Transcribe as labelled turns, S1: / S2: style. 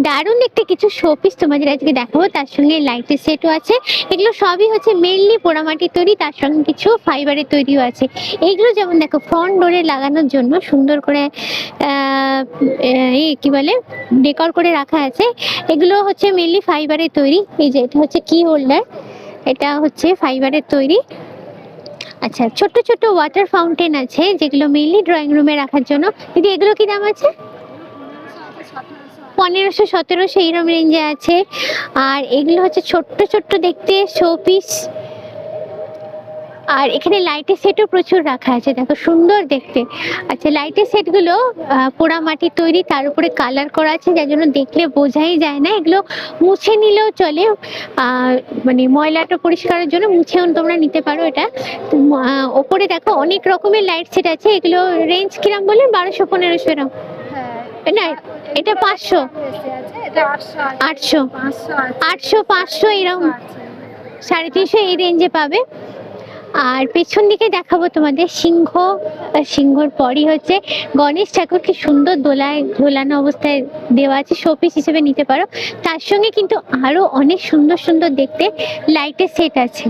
S1: দারুণ দেখতে কিছু শোপিস তোমাদের আজকে দেখাবো, তার সঙ্গে লাইটের সেটও আছে। এগুলো সবই হচ্ছে মেনলি পোড়ামাটির তৈরি, তার সঙ্গে কিছু ফাইবারের তৈরিও আছে। এইগুলো যেমন দেখো ফ্রন্ট ডোরে লাগানোর জন্য সুন্দর করে কি বলে ডেকর করে রাখা আছে। এগুলো হচ্ছে মেনলি ফাইবারের তৈরি। এই যে এটা হচ্ছে কি হোল্ডার, এটা হচ্ছে ফাইবারের তৈরি। আচ্ছা, ছোট্ট ছোট্ট ওয়াটার ফাউন্টেন আছে যেগুলো মেনলি ড্রয়িং রুমে রাখার জন্য। দিদি এগুলো কি দাম আছে? 1500-1700 এইরকম রেঞ্জে আছে। আর এগুলো হচ্ছে ছোট্ট ছোট্ট দেখতে শোপিস। আর এখানে লাইটের সেটও প্রচুর রাখা আছে, দেখো সুন্দর দেখতে। আচ্ছা, লাইটের সেটগুলো পোড়া মাটির তৈরি, তার উপরে কালার করা আছে, যার জন্য দেখলে বোঝাই যায় না। এগুলো মুছে নিলেও চলে, মানে ময়লাটা পরিষ্কারের জন্য মুছেও তোমরা নিতে পারো। এটা ওপরে দেখো অনেক রকমের লাইট সেট আছে। এগুলো রেঞ্জ কিরাম বললেন? 1200-1500 এরকম না? এটা 500, 800, 500 এরকম, 350 এই রেঞ্জে পাবে। আর পেছন দিকে দেখাবো তোমাদের সিংহ। সিংহর পরই হচ্ছে গণেশ ঠাকুর, কি সুন্দর দোলায় ঝোলানো অবস্থায় দেওয়া আছে, শোপিস হিসেবে নিতে পারো। তার সঙ্গে কিন্তু আরো অনেক সুন্দর সুন্দর দেখতে লাইটের সেট আছে।